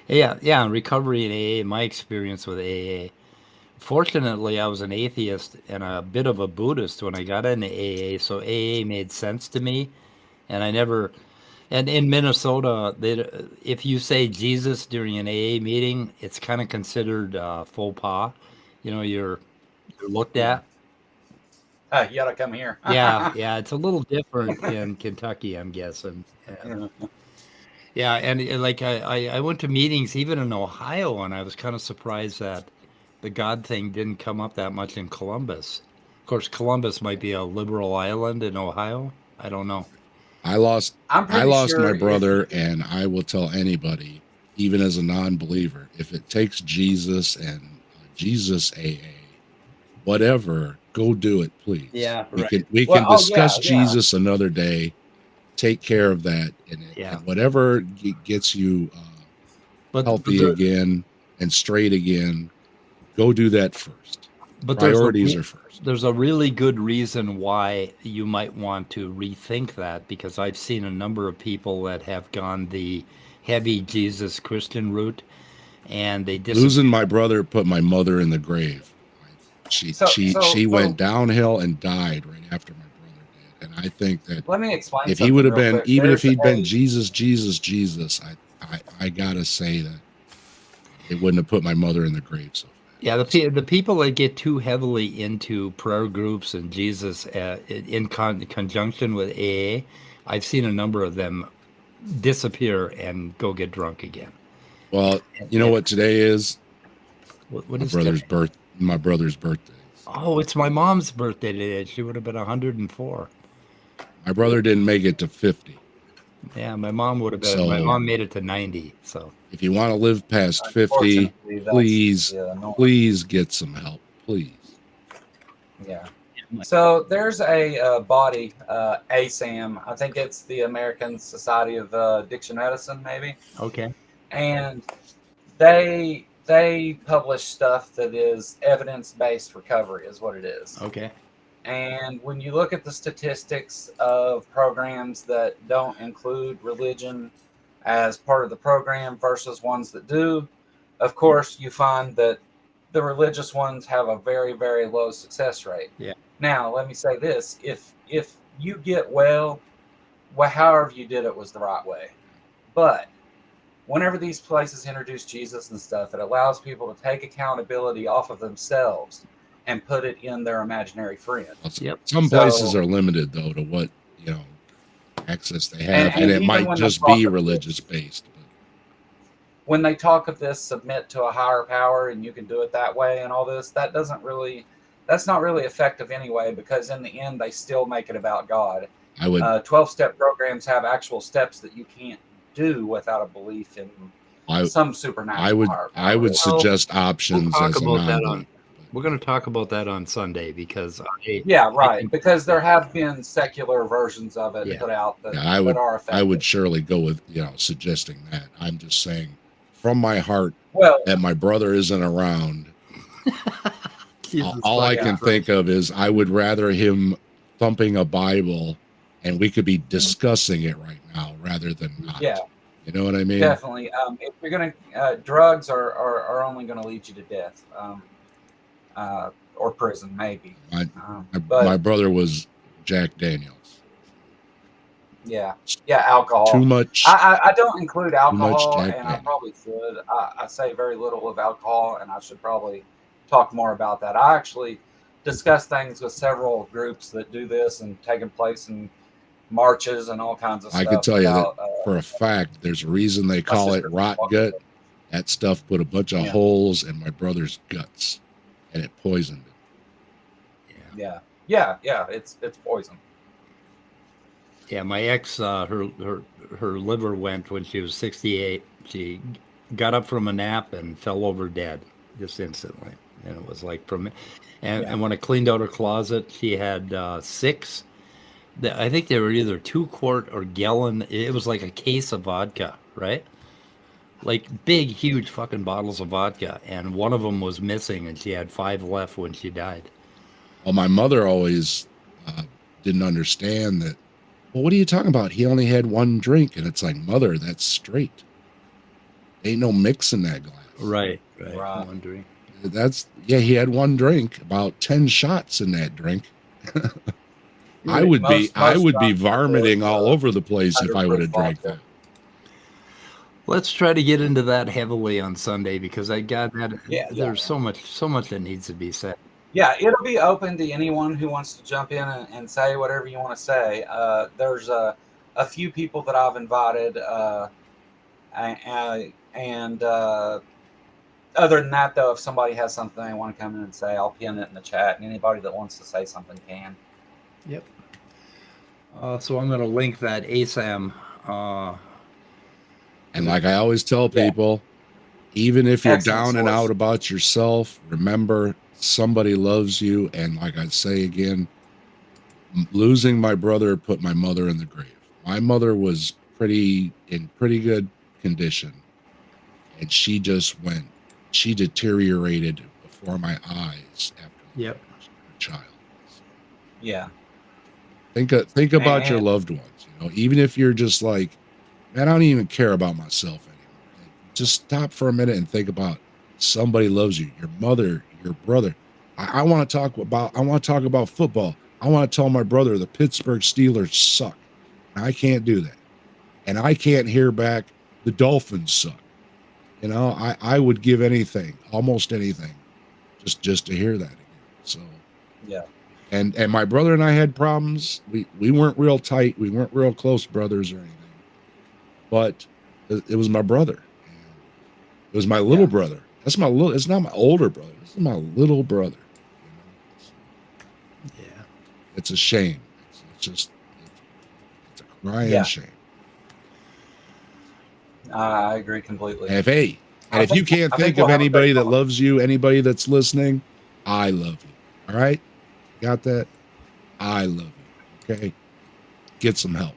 Yeah, recovery in AA, my experience with AA. Fortunately, I was an atheist and a bit of a Buddhist when I got into AA, so AA made sense to me. And I never, and in Minnesota, if you say Jesus during an AA meeting, it's kind of considered faux pas. You're looked Yeah. at. You gotta come here. Yeah, it's a little different in Kentucky, I'm guessing. Yeah. Yeah, and like I went to meetings even in Ohio, and I was kind of surprised that the God thing didn't come up that much in Columbus. Of course, Columbus might be a liberal island in Ohio. I don't know. I lost I'm I pretty lost my sure if brother, you, and I will tell anybody, even as a non-believer, if it takes Jesus and Jesus AA, whatever, go do it, please. Yeah, We right. can well, oh discuss yeah, yeah. Jesus another day. Take care of that, Yeah, and whatever gets you but healthy again and straight again, go do that first. but Priorities are first. there's a really good reason why you might want to rethink that because I've seen a number of people that have gone the heavy Jesus Christian route and they Losing disappear. my brother put my mother in the grave. She So she so she went so downhill and died right after my brother did. And I think that let me explain if he would something have real been, quick. even if There's he'd been a Jesus, I gotta say that it wouldn't have put my mother in the grave so Yeah, fast. the people that get too heavily into prayer groups and Jesus in conjunction with AA, I've seen a number of them disappear and go get drunk again. Well, you know And what today is? what is today? My brother's birthday. Oh, it's my mom's birthday today. She would have been 104. My brother didn't make it to 50. Yeah, my mom would have been. My So mom made it to 90. So if you want to live past 50, unfortunately that's please, the norm. please get some help. Please. Yeah. So there's a body, ASAM. I think it's the American Society of Addiction Medicine, maybe, okay, and they publish stuff that is evidence based recovery, is what it is. okay, And when you look at the statistics of programs that don't include religion as part of the program versus ones that do, of course, you find that the religious ones have a very, very low success rate. yeah, Now, let me say this: if you get well, however you did it was the right way. But whenever these places introduce Jesus and stuff, it allows people to take accountability off of themselves and put it in their imaginary friend. yep, Some places So, are limited though to what, access they have, and and it even might when they just talk be of religious this, based. But when they talk of this, submit to a higher power, and you can do it that way, and all this, that's not really effective anyway, because in the end, they still make it about God. I would 12-step programs have actual steps that you can't do without a belief in I some I supernatural would higher I power. would well, suggest we'll options talk as a about that non-believer. on. We're going to talk about that on Sunday because Yeah, I right. think Because there have been secular versions of it yeah, put out that, Yeah, that are I would effective. surely go with, suggesting that. I'm just saying from my heart Well, that my brother isn't around. Jesus All I fucking yeah, can think Christ. of is I would rather him thumping a Bible and we could be discussing it right now rather than yeah, not. You know what I mean? definitely. If you're gonna, drugs are only gonna lead you to death, or prison, maybe. My my But brother was Jack Daniels. yeah, yeah, Too alcohol. much I don't include too much alcohol, Jack and I Daniels. probably should. I say very little of alcohol, and I should probably talk more about that. I actually discuss things with several groups that do this and taking place in marches and all kinds of I could stuff tell you that about for a fact there's a reason they my call it sister. rot gut. That stuff put a bunch of Yeah, holes in my brother's guts and it poisoned him. Yeah, yeah. It's poison. yeah. My ex, her liver went when she was 68. She got up from a nap and fell over dead just instantly, and it was like from. Yeah, And when I cleaned out her closet, she had six. I think they were either 2 quart or gallon. It was like a case of vodka, right? Like big, huge fucking bottles of vodka, and one of them was missing, and she had five left when she died. Well, my mother always uh, didn't understand that. Well, what are you talking about? He only had one drink. And it's like, mother, that's straight. Ain't no mixing that glass. Right. Right. Wondering. He had one drink, about 10 shots in that drink. I would be vomiting all over the place if I would have drank that. Let's try to get into that heavily on Sunday, because I got that. Yeah, There's so much that needs to be said. Yeah, it'll be open to anyone who wants to jump in and say whatever you want to say. There's a few people that I've invited, and other than that, though, if somebody has something they want to come in and say, I'll pin it in the chat, and anybody that wants to say something can. Yep. So I'm going to link that ASAM. And like I always tell people, even if you're down and out about yourself, remember somebody loves you. And like I say again, losing my brother put my mother in the grave. My mother was in pretty good condition, and she deteriorated before my eyes after her child. Yeah. Think about your loved ones, even if you're just like, man, I don't even care about myself anymore. Just stop for a minute and think about somebody loves you, your mother, your brother. I want to talk about football. I want to tell my brother the Pittsburgh Steelers suck. And I can't do that. And I can't hear back the Dolphins suck. I would give anything, almost anything, just to hear that again. So yeah. And my brother and I had problems. We weren't real tight. We weren't real close brothers or anything. But it was my brother. It was my little brother. It's not my older brother. This is my little brother. Yeah. It's a shame. It's a crying shame. I agree completely. And if you can't think of anybody that loves you, anybody that's listening, I love you. All right? Got that? I love you. Okay? Get some help.